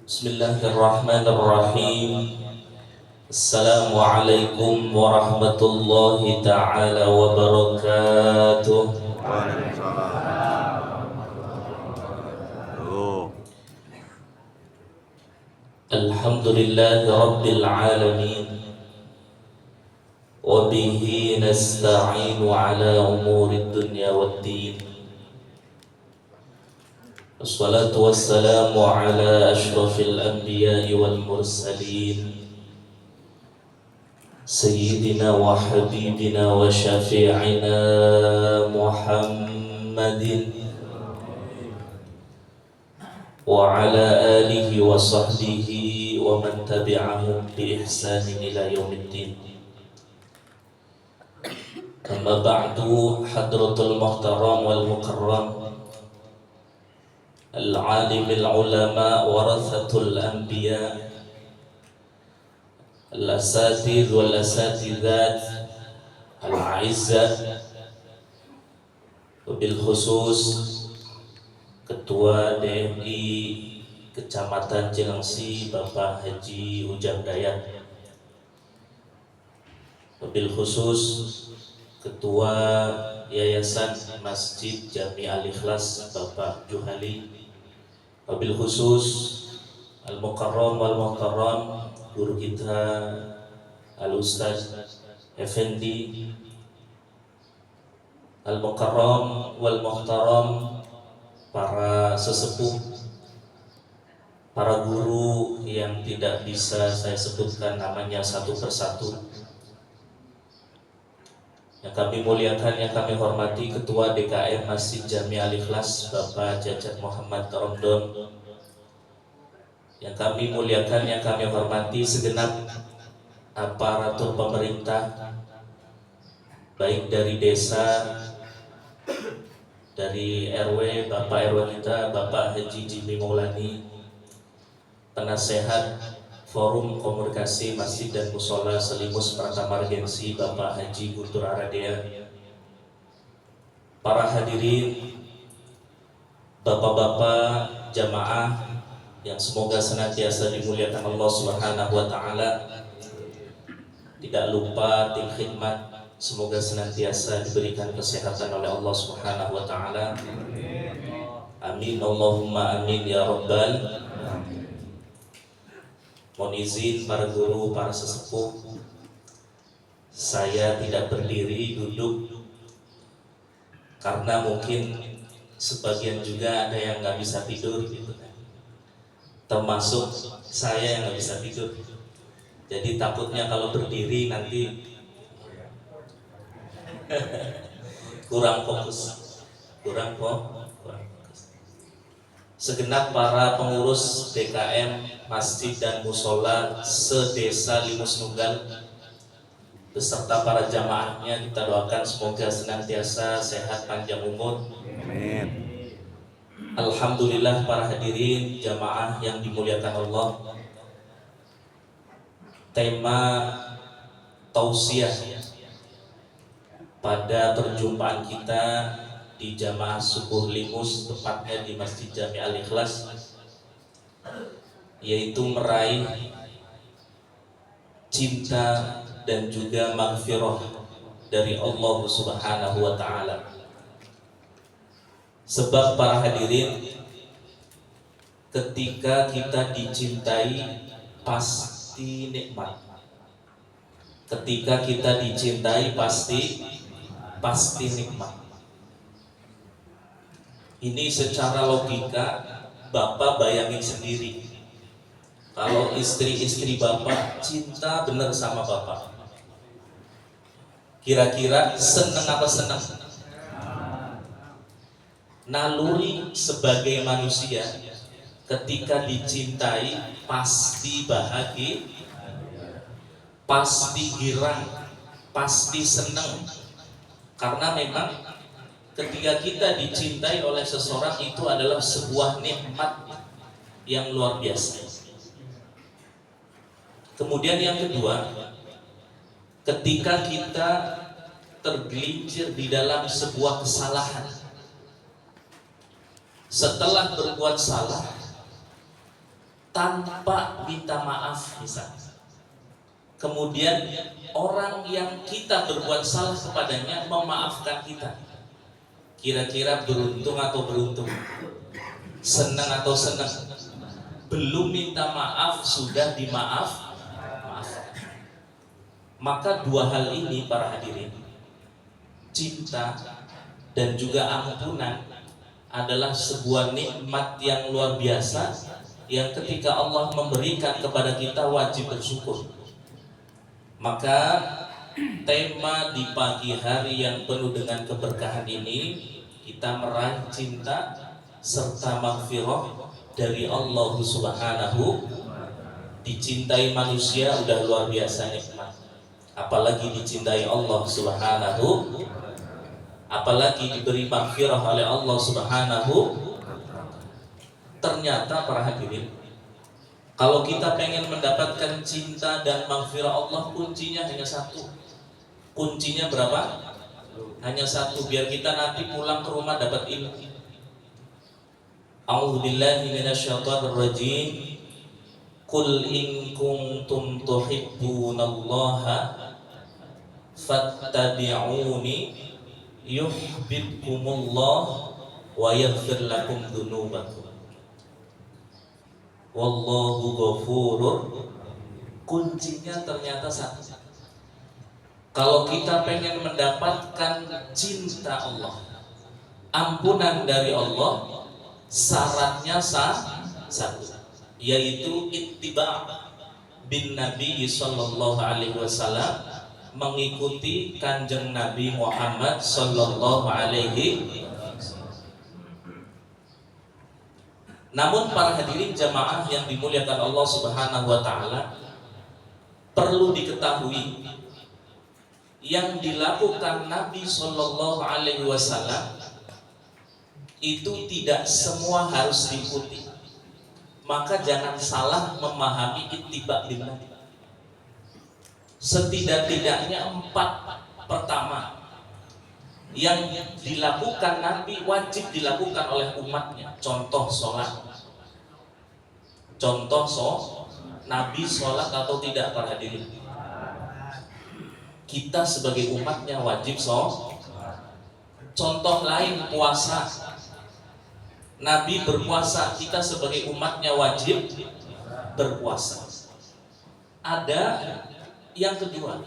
Bismillahirrahmanirrahim. Assalamualaikum warahmatullahi ta'ala wabarakatuh. Alhamdulillahi rabbil alamin. Wa bihi nasta'inu ala umuri dunya waddin. Assalatu wassalamu ala ashrafil anbiya'i wal mursalin Sayyidina wa habibina wa syafi'ina Muhammadin wa ala alihi wa sahbihi wa man tabi'ahum bi ihsanin ila yaumiddin. Amma ba'du, hadratul muhtaram wal mukarram al-alim al-ulama warathatul anbiya al-asatidh wal-asatidhat al-a'izzah, wabil khusus Ketua DMI Kecamatan Cilengsi Bapak Haji Ujang Dayat, wabil khusus Ketua Yayasan Masjid Jami Al-Ikhlas Bapak Juhali, wabil khusus Al-Mukarram wal-Muhtaram guru kita Al-Ustaz Effendi, Al-Mukarram wal-Muhtaram para sesepuh, para guru yang tidak bisa saya sebutkan namanya satu persatu, yang kami muliakan, yang kami hormati Ketua DKM Masjid Jami Al-Ikhlas Bapak Jajat Muhammad Romdon, yang kami muliakan, yang kami hormati segenap aparatur pemerintah, baik dari desa, dari RW, Bapak RW kita Bapak Haji Jimmy Maulani, penasehat Forum Komunikasi Masjid dan Musola Selimus Pratama Regensi Bapak Haji Guntur Aradea, para hadirin, bapak-bapak jamaah yang semoga senantiasa dimuliakan Allah Subhanahu wa taala. Tidak lupa tim khidmat, semoga senantiasa diberikan kesehatan oleh Allah Subhanahu wa taala. Amin Allahumma amin ya rabbal. Mohon izin para guru, para sesepuh, saya tidak berdiri, duduk, karena mungkin sebagian juga ada yang nggak bisa tidur gitu kan, termasuk saya yang nggak bisa tidur. Jadi takutnya kalau berdiri nanti kurang fokus. Segenap para pengurus DKM Masjid dan Musola sedesa Limus Nunggal beserta para jamaahnya, kita doakan semoga senantiasa sehat panjang umur. Amin. Alhamdulillah, para hadirin jamaah yang dimuliakan Allah. Tema tausiah pada perjumpaan kita di jamaah subuh Limus, tepatnya di Masjid Jami Al-Ikhlas, yaitu meraih cinta dan juga maghfirah dari Allah Subhanahu wa taala. Sebab para hadirin, ketika kita dicintai pasti nikmat. Ketika kita dicintai pasti nikmat. Ini secara logika Bapak bayangin sendiri, kalau istri-istri Bapak cinta benar sama Bapak, kira-kira senang apa senang? Naluri sebagai manusia ketika dicintai pasti bahagia, pasti girang, pasti senang. Karena memang ketika kita dicintai oleh seseorang itu adalah sebuah nikmat yang luar biasa. Kemudian yang kedua, ketika kita tergelincir di dalam sebuah kesalahan, setelah berbuat salah, tanpa minta maaf misalnya. Kemudian orang yang kita berbuat salah kepadanya memaafkan kita. Kira-kira beruntung atau beruntung? Senang atau senang? Belum minta maaf sudah maafkan. Maka dua hal ini para hadirin, cinta dan juga ampunan, adalah sebuah nikmat yang luar biasa yang ketika Allah memberikan kepada kita wajib bersyukur. Maka tema di pagi hari yang penuh dengan keberkahan ini, kita meraih cinta serta maghfirah dari Allah Subhanahu. Dicintai manusia udah luar biasa nikmat, apalagi dicintai Allah Subhanahu, apalagi diberi maghfirah oleh Allah Subhanahu. Ternyata para hadirin, kalau kita pengen mendapatkan cinta dan maghfirah Allah, kuncinya hanya satu. Kuncinya berapa? Hanya satu, biar kita nanti pulang ke rumah dapat ilmu. A'udzubillahi minasyaitonir rajim. Qul in kuntum tuhibbunallaha fattabi'uni yuhibbukumullah wa yaghfir lakum dzunubakum. Wallahu ghafurur. Kuncinya ternyata satu. Kalau kita pengen mendapatkan cinta Allah, ampunan dari Allah, syaratnya satu, yaitu ittiba' bin Nabi sallallahu alaihi wasallam, mengikuti kanjeng Nabi Muhammad sallallahu alaihi. Namun para hadirin jamaah yang dimuliakan Allah Subhanahu wa taala, perlu diketahui yang dilakukan Nabi sallallahu alaihi wasallam itu tidak semua harus diikuti. Maka jangan salah memahami ittiba' bin Nabi. Setidak-tidaknya 4 pertama yang dilakukan Nabi wajib dilakukan oleh umatnya. Contoh sholat. Nabi sholat atau tidak para hadirin? Kita sebagai umatnya wajib sholat. Contoh lain puasa. Nabi berpuasa, kita sebagai umatnya wajib berpuasa. Ada yang kedua,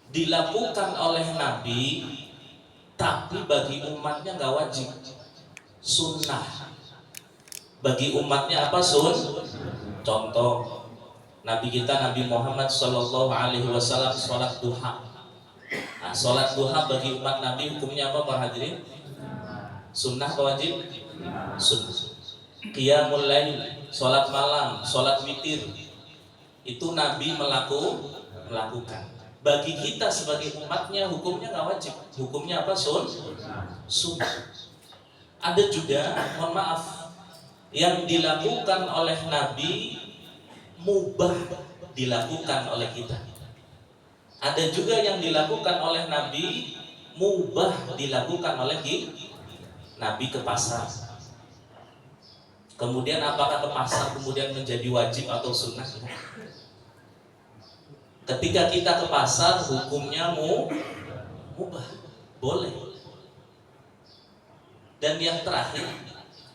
dilakukan oleh Nabi, tapi bagi umatnya nggak wajib, sunnah. Bagi umatnya apa Contoh, Nabi kita Nabi Muhammad Sallallahu Alaihi Wasallam sholat duha. Nah, sholat duha bagi umat Nabi hukumnya apa para hadirin? Sunnah atau wajib? Sunnah. Qiyamul lail, sholat malam, sholat witir, itu Nabi melakukan. Bagi kita sebagai umatnya hukumnya nggak wajib, hukumnya apa? Sunnah. Ada juga, mohon maaf, yang dilakukan oleh Nabi mubah dilakukan oleh kita. Ada juga yang dilakukan oleh Nabi mubah dilakukan oleh kita. Nabi ke pasar. Kemudian apakah ke pasar kemudian menjadi wajib atau sunnah? Ketika kita ke pasar hukumnya mubah, boleh. Dan yang terakhir,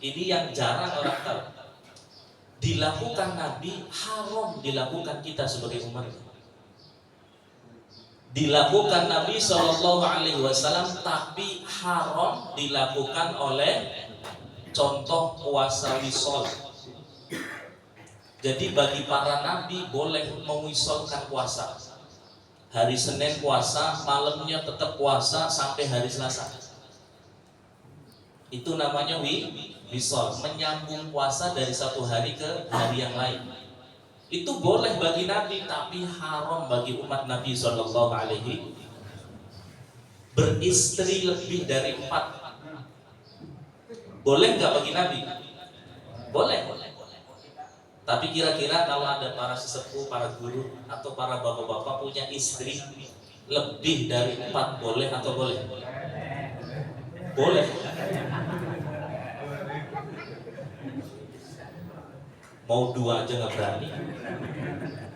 ini yang jarang orang tahu, dilakukan Nabi haram dilakukan kita sebagai umat. Dilakukan Nabi Shallallahu Alaihi Wasallam, tapi haram dilakukan oleh, contoh puasa wisol. Jadi bagi para nabi boleh mewisolkan puasa. Hari Senin puasa, malamnya tetap puasa sampai hari Selasa. Itu namanya wisol, menyambung puasa dari satu hari ke hari yang lain. Itu boleh bagi Nabi, tapi haram bagi umat Nabi Sallallahu Alaihi. Beristri lebih dari 4 boleh nggak bagi Nabi? Boleh. Tapi kira-kira kalau ada para sesepuh, para guru atau para bapak-bapak punya istri lebih dari 4, boleh atau boleh? Boleh. mau 2 aja nggak berani,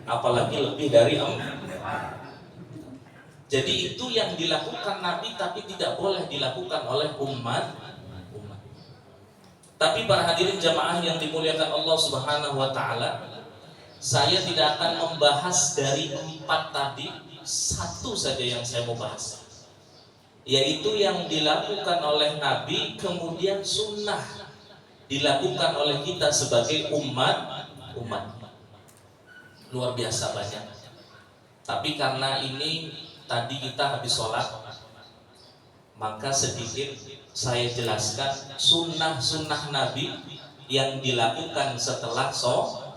apalagi lebih dari 4. Jadi itu yang dilakukan Nabi, tapi tidak boleh dilakukan oleh umat. Tapi para hadirin jamaah yang dimuliakan Allah Subhanahu wa taala, saya tidak akan membahas dari 4 tadi, satu saja yang saya mau bahas, yaitu yang dilakukan oleh Nabi kemudian sunnah dilakukan oleh kita sebagai umat. Luar biasa banyak. Tapi karena ini tadi kita habis sholat, maka sedikit saya jelaskan sunnah-sunnah Nabi yang dilakukan setelah sholat.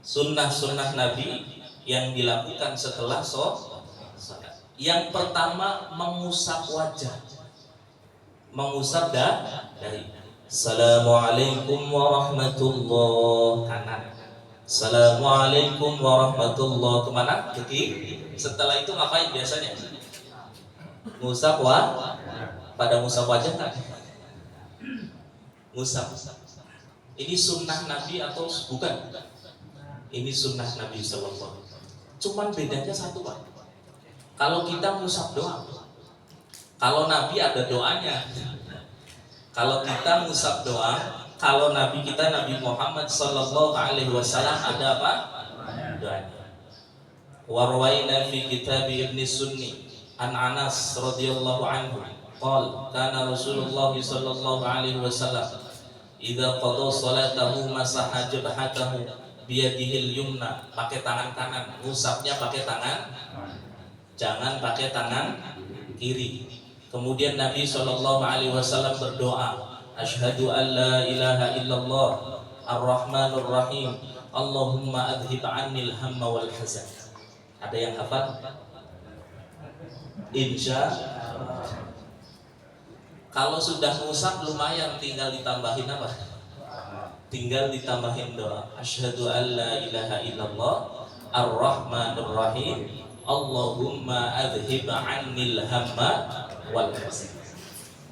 Sunnah-sunnah Nabi yang dilakukan setelah sholat. Yang pertama, mengusap wajah, mengusap dari Assalamualaikum warahmatullahi kanan, Assalamualaikum warahmatullahi kemana? Ke kiri. Setelah itu ngapain biasanya? Ngusap pada ngusap wajah kan? Ngusap. Ini sunnah Nabi atau bukan? Ini sunnah Nabi SAW. Cuman bedanya satu, Pak. Kalau kita ngusap doang, kalau Nabi ada doanya. Kalau kita ngusap doang, kalau Nabi kita Nabi Muhammad sallallahu alaihi wasallam ada apa? Doanya. Warwaina fi kitab Ibnu Sunni an Anas radhiyallahu anhu qala kana Rasulullah sallallahu alaihi wasallam idza qada salatahu masaha jabhatahu biyadihil yumna, pakai tangan kanan, ngusapnya pakai tangan, jangan pakai tangan kiri. Kemudian Nabi SAW berdoa, Asyhadu an la ilaha illallah ar-Rahmanur Rahim, Allahumma adhib annil hamma wal hazan. Ada yang hafal? Insya. Kalau sudah ngusap lumayan, tinggal ditambahin apa? Tinggal ditambahin doa, Asyhadu an la ilaha illallah ar-Rahmanur Rahim, Allahumma adhib annil hamma.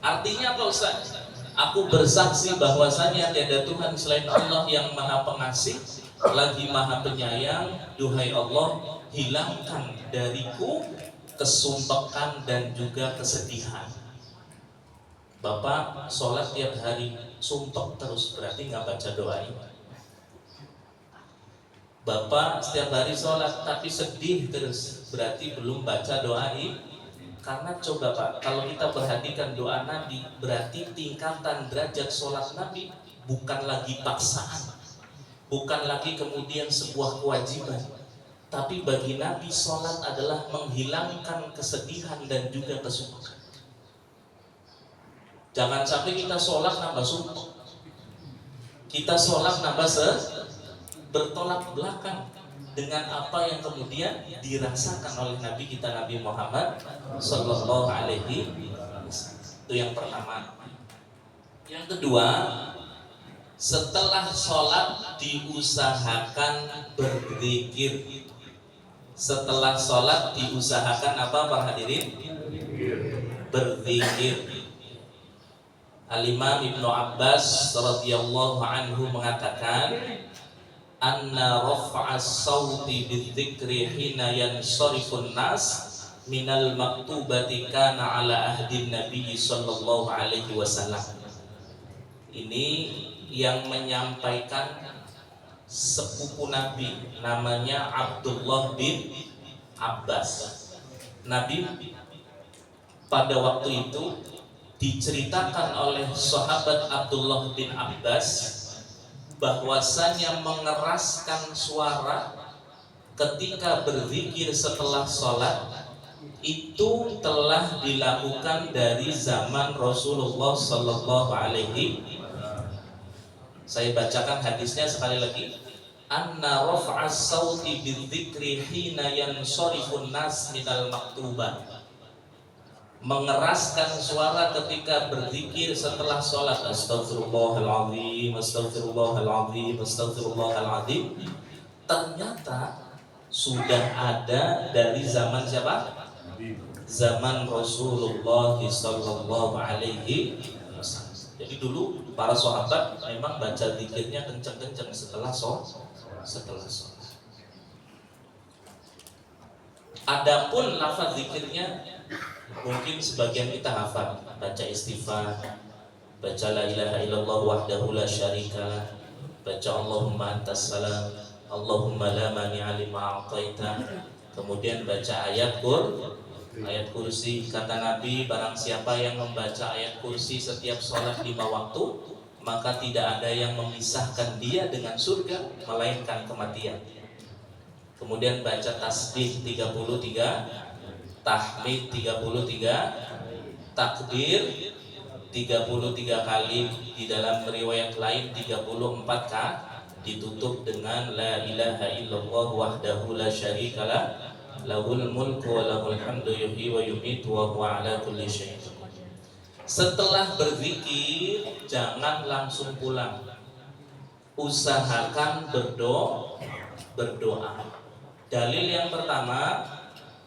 Artinya apa Ustaz? Aku bersaksi bahwasanya tiada Tuhan selain Allah yang Maha Pengasih lagi Maha Penyayang. Duhai Allah, hilangkan dariku kesumpekan dan juga kesedihan. Bapak sholat tiap hari sumpek terus, berarti nggak baca doa ini. Bapak setiap hari sholat tapi sedih terus, berarti belum baca doa ini. Karena coba Pak, kalau kita perhatikan doa Nabi, berarti tingkatan derajat sholat Nabi bukan lagi paksaan, bukan lagi kemudian sebuah kewajiban, tapi bagi Nabi sholat adalah menghilangkan kesedihan dan juga kesumpekan. Jangan sampai kita sholat nambah sumpek, kita sholat nambah bertolak belakang dengan apa yang kemudian dirasakan oleh Nabi kita Nabi Muhammad Sallallahu Alaihi Wasallam. Itu yang pertama. Yang kedua, setelah sholat diusahakan berzikir. Setelah sholat diusahakan apa para hadirin? Berzikir. Al-Imam Ibnu Abbas radhiyallahu anhu mengatakan, anna raf'as sauti bidzikri hina yansarifun nas minal maktubati kana ala ahdin Nabi sallallahu alaihi wasallam. Ini yang menyampaikan sepupu Nabi, namanya Abdullah bin Abbas. Nabi pada waktu itu diceritakan oleh sahabat Abdullah bin Abbas bahwasanya mengeraskan suara ketika berzikir setelah sholat itu telah dilakukan dari zaman Rasulullah Sallallahu Alaihi. Saya bacakan hadisnya sekali lagi. Anna raf'as sauti bidzikri hina yansarifun nas minal maktubah. Mengeraskan suara ketika berzikir setelah sholat. Astagfirullahaladzim, astagfirullahaladzim, astagfirullahaladzim. Ternyata sudah ada dari zaman siapa? Zaman Rasulullah Sallallahu Alaihi Wasallam. Jadi dulu para sahabat memang baca zikirnya kenceng-kenceng setelah sholat. Adapun lafaz zikirnya mungkin sebagian kita hafal, baca istighfar, baca la ilaha illallah wahdahu la syarikalah, baca Allahumma antas salam, Allahumma la mani'a lima a'taita, kemudian baca ayat kursi. Kata Nabi, barang siapa yang membaca ayat kursi setiap sholat 5 waktu, maka tidak ada yang memisahkan dia dengan surga melainkan kematian. Kemudian baca tasbih 33, tahmid 33, takbir 33 kali, di dalam riwayat lain 34 kali, ditutup dengan la ilaha illallah wahdahu la syarikalah lahul mulku wa lahul hamdu yuhyi wa yumiitu wa huwa ala kulli syai'in. Setelah berzikir jangan langsung pulang. Usahakan berdoa. Dalil yang pertama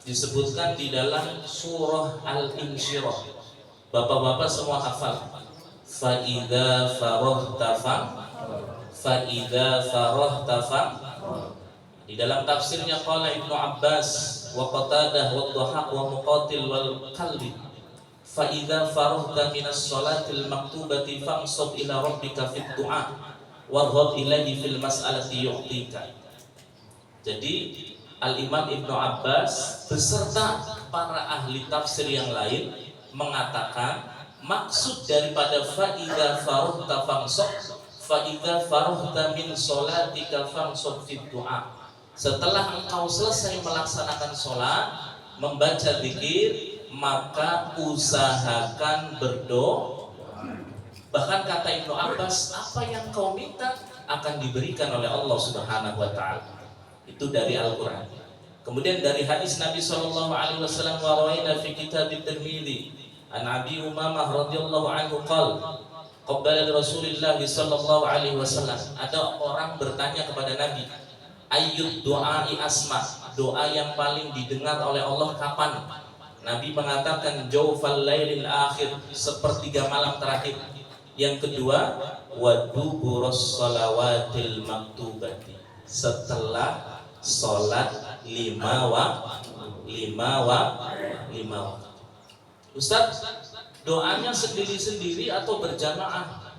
disebutkan di dalam surah Al-Insyirah. Bapak-bapak semua hafal. Fa idza faraghta di dalam tafsirnya qala Ibnu Abbas wa Qatadah wa Dhahak wa Muqatil wal Qalbi fa idza faraghta minas sholatil maktubati fansab ila rabbika fid du'a warghab ilaihi fil mas'alati yu'tika. Jadi Al-Imam Ibnu Abbas beserta para ahli tafsir yang lain mengatakan maksud daripada fa idza faraghta fansab, fa idza faraghta min sholatika fansab fid du'a. Setelah engkau selesai melaksanakan sholat, membaca zikir, maka usahakan berdoa. Bahkan kata Ibnu Abbas, apa yang kau minta akan diberikan oleh Allah Subhanahu wa Ta'ala. Itu dari Al-Quran. Kemudian dari hadis Nabi Sallallahu Alaihi Wasallam, wa rawaina fi kitab Tirmidzi an Abi Umamah radhiyallahu anhu qala qabala Rasulillah Sallallahu Alaihi Wasallam. Ada orang bertanya kepada Nabi, ayyud doai asma, doa yang paling didengar oleh Allah kapan? Nabi mengatakan jawfal lailil akhir, sepertiga malam terakhir. Yang kedua, waduburos salawatil maktubati, setelah sholat 5 waktu. Ustaz, doanya sendiri-sendiri atau berjamaah?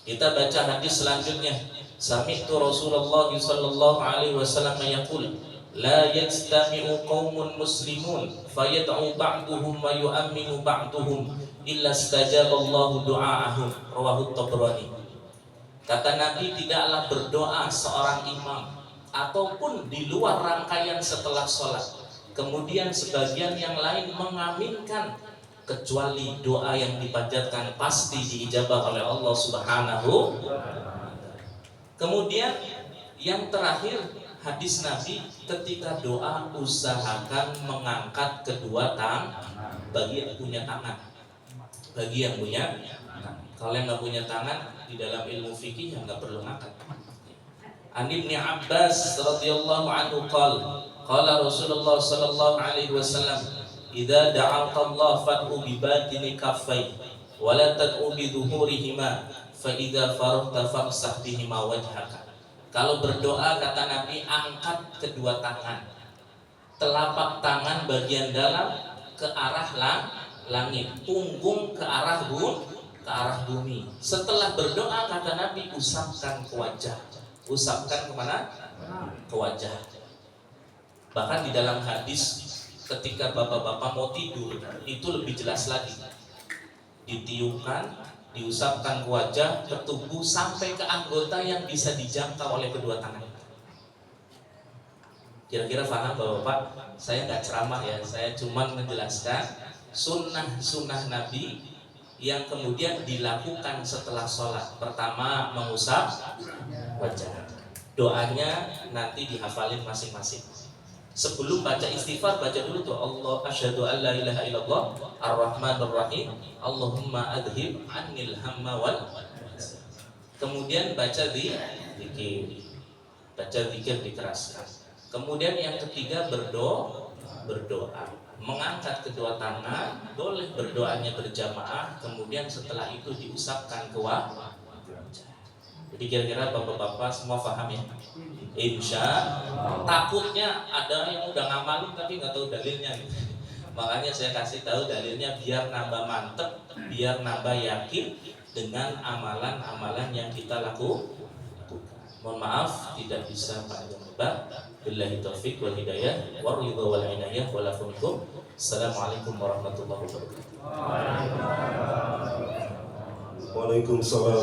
Kita baca hadis selanjutnya. Sami'tu Rasulullah sallallahu alaihi wasallam yaqul la yajtami'u qaumun muslimun fayad'u ba'duhum wa yu'minu ba'duhum illa istajaballahu du'aahum, rawahu Tabrani. Kata Nabi, tidaklah berdoa seorang imam ataupun di luar rangkaian setelah sholat kemudian sebagian yang lain mengaminkan, kecuali doa yang dipanjatkan pasti diijabah oleh Allah Subhanahu. Kemudian yang terakhir hadis Nabi, ketika doa usahakan mengangkat kedua tangan bagi yang punya tangan. Kalau yang nggak punya tangan, di dalam ilmu fikih yang nggak perlu ngangkat. An Ibnu Abbas radhiyallahu anhu qala Rasulullah sallallahu alaihi wasallam, idza da'aka Allah fad'u bi batini kaffai wa la tad'u bi dhuhurihima fa idza faraghta famsah bihima wajhaka. Kalau berdoa kata Nabi, angkat kedua tangan, telapak tangan bagian dalam ke arah langit, punggung ke arah bumi. Setelah berdoa kata Nabi, usapkan ke wajah. Usapkan kemana? Ke wajah. Bahkan di dalam hadis ketika bapak-bapak mau tidur itu lebih jelas lagi. Ditiupkan, diusapkan ke wajah, ke tubuh, sampai ke anggota yang bisa dijangkau oleh kedua tangan. Kira-kira paham bapak-bapak? Saya nggak ceramah ya, saya cuma menjelaskan sunnah Nabi yang kemudian dilakukan setelah sholat. Pertama, mengusap wajah. Doanya nanti dihafalin masing-masing. Sebelum baca istighfar, baca dulu tuh Allah asyhadu an la ilaha illallah ar-rahmanur rahim Allahumma adhib anil hamma wal. Kemudian baca zikir. Baca zikir dikeraskan. Kemudian yang ketiga berdoa. berdoa. Mengangkat kedua tangan, boleh berdoanya berjamaah, kemudian setelah itu diusapkan ke wajah. Jadi kira-kira bapak-bapak semua paham ya? Insya takutnya ada yang udah ngamalin tapi nggak tahu dalilnya. Makanya saya kasih tahu dalilnya biar nambah mantep, biar nambah yakin dengan amalan-amalan yang kita lakukan. Mohon maaf tidak bisa panjang lebar. Billahi taufiq wal hidayah wa ridha wal inayah wa lakum. Assalamualaikum warahmatullahi wabarakatuh. Waalaikumsalam.